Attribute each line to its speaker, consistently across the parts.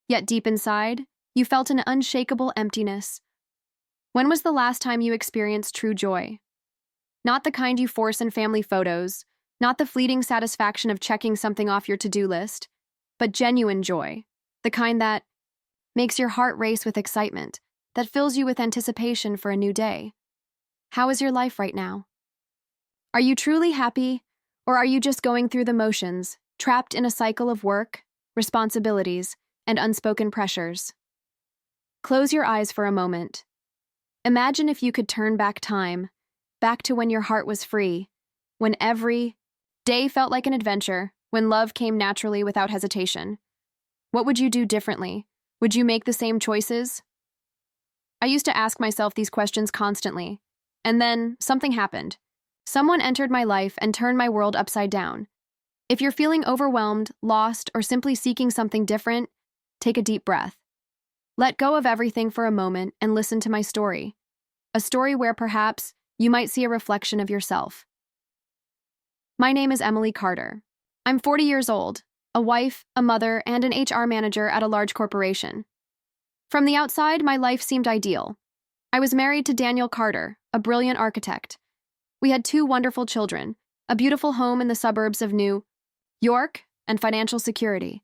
Speaker 1: Yet deep inside, you felt an unshakable emptiness. When was the last time you experienced true joy? Not the kind you force in family photos, not the fleeting satisfaction of checking something off your to-do list, but genuine joy, the kind that makes your heart race with excitement, that fills you with anticipation for a new day. How is your life right now? Are you truly happy, or are you just going through the motions, trapped in a cycle of work, responsibilities, and unspoken pressures? Close your eyes for a moment. Imagine if you could turn back time, back to when your heart was free, when every day felt like an adventure, when love came naturally without hesitation. What would you do differently? Would you make the same choices? I used to ask myself these questions constantly, and then something happened. Someone entered my life and turned my world upside down. If you're feeling overwhelmed, lost, or simply seeking something different, take a deep breath. Let go of everything for a moment and listen to my story. A story where perhaps you might see a reflection of yourself. My name is Emily Carter. I'm 40 years old, a wife, a mother, and an HR manager at a large corporation. From the outside, my life seemed ideal. I was married to Daniel Carter, a brilliant architect. We had 2 wonderful children, a beautiful home in the suburbs of New York, and financial security.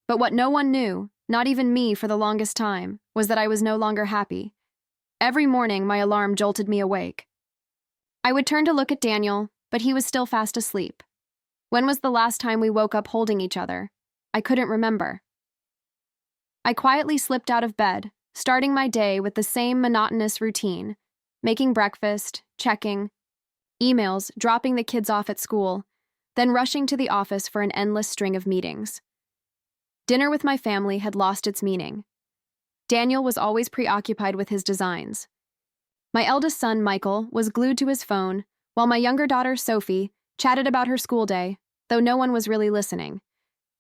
Speaker 1: But what no one knew, not even me for the longest time, was that I was no longer happy. Every morning, my alarm jolted me awake. I would turn to look at Daniel, but he was still fast asleep. When was the last time we woke up holding each other? I couldn't remember. I quietly slipped out of bed, starting my day with the same monotonous routine, making breakfast, checking emails, dropping the kids off at school, then rushing to the office for an endless string of meetings. Dinner with my family had lost its meaning. Daniel was always preoccupied with his designs. My eldest son, Michael, was glued to his phone, while my younger daughter, Sophie, chatted about her school day, though no one was really listening.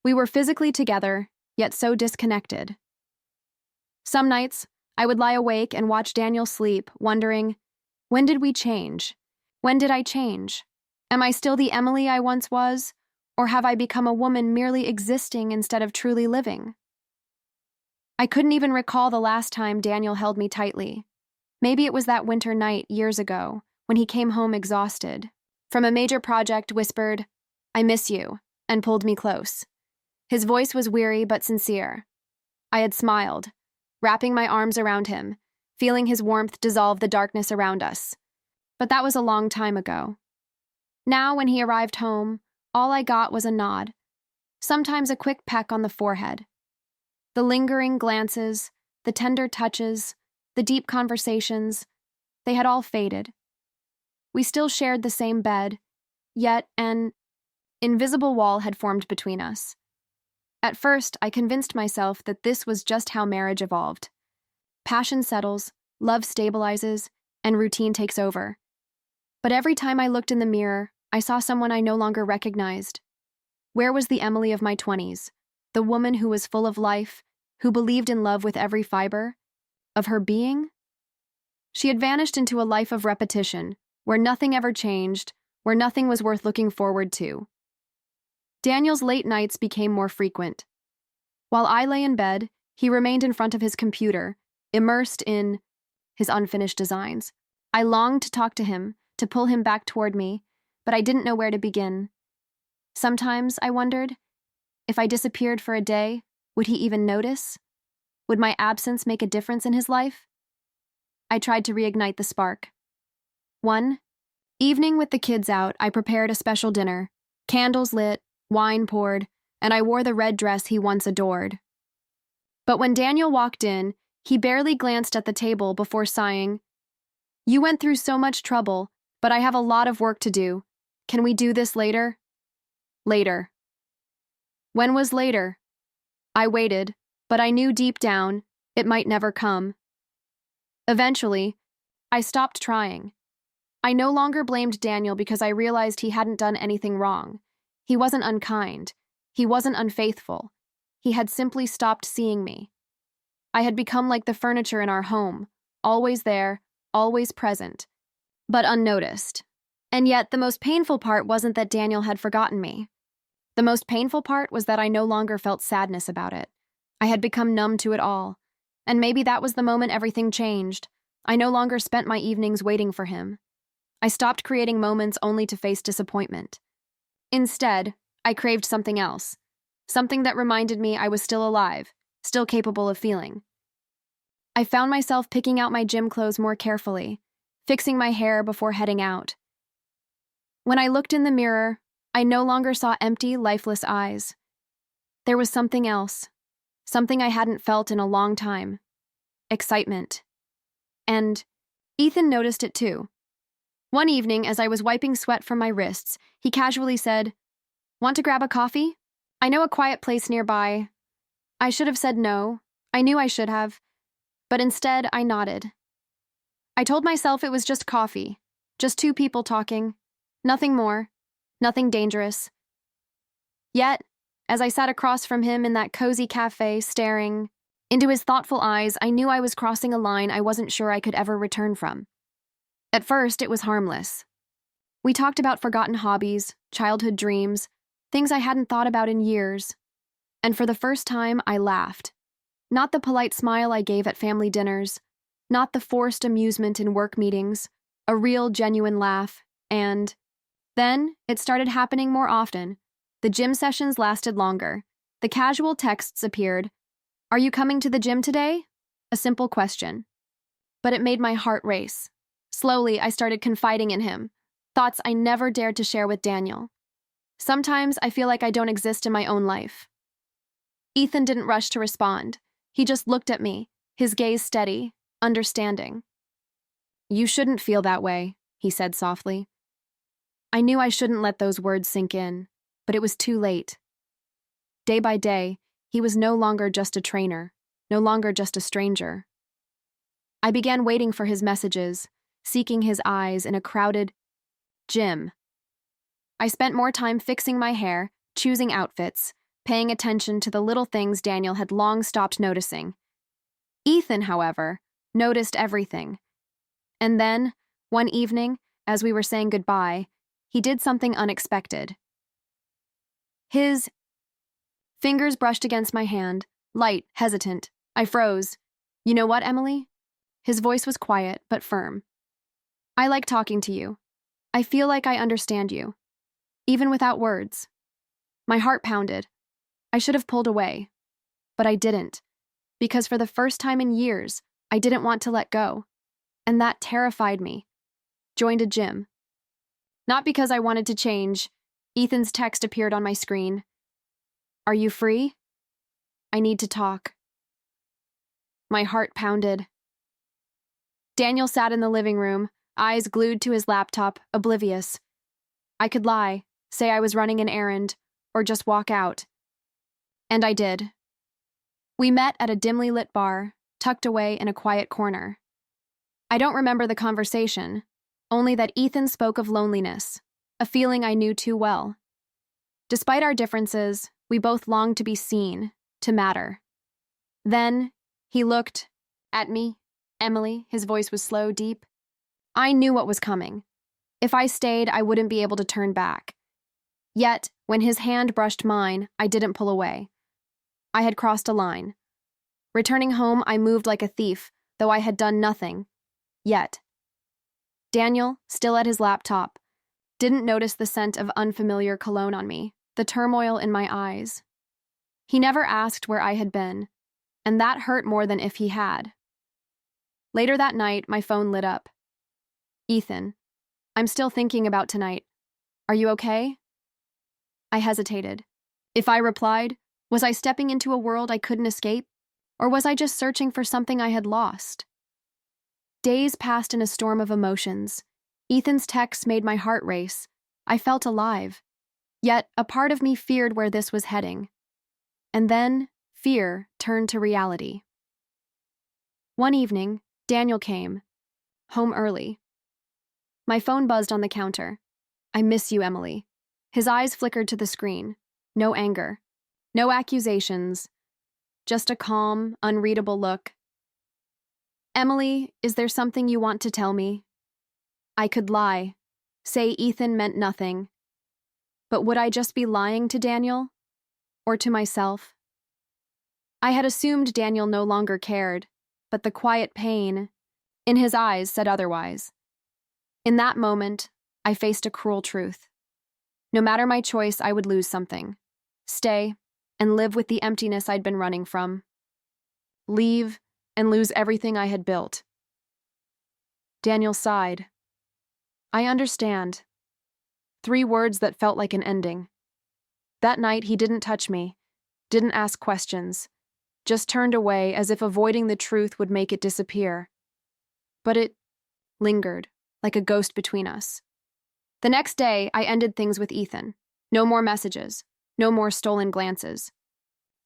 Speaker 1: We were physically together, yet so disconnected. Some nights, I would lie awake and watch Daniel sleep, wondering, when did we change? When did I change? Am I still the Emily I once was, or have I become a woman merely existing instead of truly living? I couldn't even recall the last time Daniel held me tightly. Maybe it was that winter night years ago, when he came home exhausted from a major project, whispered, "I miss you," and pulled me close. His voice was weary but sincere. I had smiled, wrapping my arms around him, feeling his warmth dissolve the darkness around us. But that was a long time ago. Now, when he arrived home, all I got was a nod, sometimes a quick peck on the forehead. The lingering glances, the tender touches, the deep conversations, they had all faded. We still shared the same bed, yet an invisible wall had formed between us. At first, I convinced myself that this was just how marriage evolved. Passion settles, love stabilizes, and routine takes over. But every time I looked in the mirror, I saw someone I no longer recognized. Where was the Emily of my 20s, the woman who was full of life, who believed in love with every fiber of her being? She had vanished into a life of repetition, where nothing ever changed, where nothing was worth looking forward to. Daniel's late nights became more frequent. While I lay in bed, he remained in front of his computer, immersed in his unfinished designs. I longed to talk to him, to pull him back toward me, but I didn't know where to begin. Sometimes I wondered, if I disappeared for a day, would he even notice? Would my absence make a difference in his life? I tried to reignite the spark. One evening with the kids out, I prepared a special dinner, candles lit, wine poured, and I wore the red dress he once adored. But when Daniel walked in, he barely glanced at the table before sighing, "You went through so much trouble, but I have a lot of work to do. Can we do this later?" Later. When was later? I waited, but I knew deep down it might never come. Eventually, I stopped trying. I no longer blamed Daniel because I realized he hadn't done anything wrong. He wasn't unkind. He wasn't unfaithful. He had simply stopped seeing me. I had become like the furniture in our home, always there, always present, but unnoticed. And yet, the most painful part wasn't that Daniel had forgotten me. The most painful part was that I no longer felt sadness about it. I had become numb to it all. And maybe that was the moment everything changed. I no longer spent my evenings waiting for him. I stopped creating moments only to face disappointment. Instead, I craved something else. Something that reminded me I was still alive, still capable of feeling. I found myself picking out my gym clothes more carefully, fixing my hair before heading out. When I looked in the mirror, I no longer saw empty, lifeless eyes. There was something else, something I hadn't felt in a long time. Excitement. And Ethan noticed it too. One evening, as I was wiping sweat from my wrists, he casually said, "Want to grab a coffee? I know a quiet place nearby." I should have said no. I knew I should have. But instead, I nodded. I told myself it was just coffee, just two people talking. Nothing more, nothing dangerous. Yet, as I sat across from him in that cozy cafe, staring into his thoughtful eyes, I knew I was crossing a line I wasn't sure I could ever return from. At first, it was harmless. We talked about forgotten hobbies, childhood dreams, things I hadn't thought about in years. And for the first time, I laughed. Not the polite smile I gave at family dinners, not the forced amusement in work meetings, a real, genuine laugh, and then it started happening more often. The gym sessions lasted longer. The casual texts appeared. "Are you coming to the gym today?" A simple question. But it made my heart race. Slowly, I started confiding in him, thoughts I never dared to share with Daniel. Sometimes I feel like I don't exist in my own life. Ethan didn't rush to respond. He just looked at me, his gaze steady, understanding. "You shouldn't feel that way," he said softly. I knew I shouldn't let those words sink in, but it was too late. Day by day, he was no longer just a trainer, no longer just a stranger. I began waiting for his messages, seeking his eyes in a crowded gym. I spent more time fixing my hair, choosing outfits, paying attention to the little things Daniel had long stopped noticing. Ethan, however, noticed everything. And then, one evening, as we were saying goodbye, he did something unexpected. His fingers brushed against my hand, light, hesitant. I froze. "You know what, Emily?" His voice was quiet, but firm. "I like talking to you. I feel like I understand you, even without words." My heart pounded. I should have pulled away, but I didn't, because for the first time in years, I didn't want to let go, and that terrified me. Joined a gym. Not because I wanted to change. Ethan's text appeared on my screen. "Are you free? I need to talk." My heart pounded. Daniel sat in the living room, eyes glued to his laptop, oblivious. I could lie, say I was running an errand, or just walk out. And I did. We met at a dimly lit bar, tucked away in a quiet corner. I don't remember the conversation, only that Ethan spoke of loneliness, a feeling I knew too well. Despite our differences, we both longed to be seen, to matter. Then, he looked at me, Emily, his voice was slow, deep. I knew what was coming. If I stayed, I wouldn't be able to turn back. Yet, when his hand brushed mine, I didn't pull away. I had crossed a line. Returning home, I moved like a thief, though I had done nothing. Yet. Daniel, still at his laptop, didn't notice the scent of unfamiliar cologne on me, the turmoil in my eyes. He never asked where I had been, and that hurt more than if he had. Later that night, my phone lit up. "Ethan, I'm still thinking about tonight. Are you okay?" I hesitated. If I replied, was I stepping into a world I couldn't escape? Or was I just searching for something I had lost? Days passed in a storm of emotions. Ethan's texts made my heart race. I felt alive. Yet, a part of me feared where this was heading. And then, fear turned to reality. One evening, Daniel came, home early. My phone buzzed on the counter. "I miss you, Emily." His eyes flickered to the screen. No anger. No accusations. Just a calm, unreadable look. "Emily, is there something you want to tell me?" I could lie, say Ethan meant nothing. But would I just be lying to Daniel? Or to myself? I had assumed Daniel no longer cared, but the quiet pain in his eyes said otherwise. In that moment, I faced a cruel truth. No matter my choice, I would lose something. Stay and live with the emptiness I'd been running from. Leave and lose everything I had built. Daniel sighed. I understand. 3 words that felt like an ending. That night, he didn't touch me, didn't ask questions, just turned away as if avoiding the truth would make it disappear. But it lingered, like a ghost between us. The next day, I ended things with Ethan. No more messages, no more stolen glances.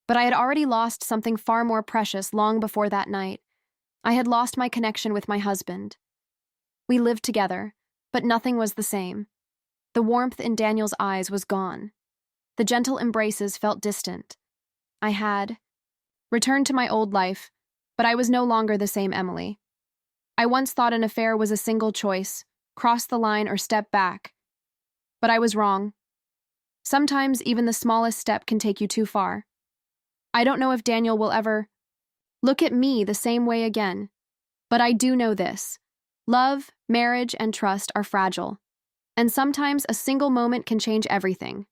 Speaker 1: But I had already lost something far more precious long before that night. I had lost my connection with my husband. We lived together, but nothing was the same. The warmth in Daniel's eyes was gone. The gentle embraces felt distant. I had returned to my old life, but I was no longer the same Emily. I once thought an affair was a single choice, cross the line or step back. But I was wrong. Sometimes even the smallest step can take you too far. I don't know if Daniel will ever look at me the same way again, but I do know this. Love, marriage, and trust are fragile, and sometimes a single moment can change everything.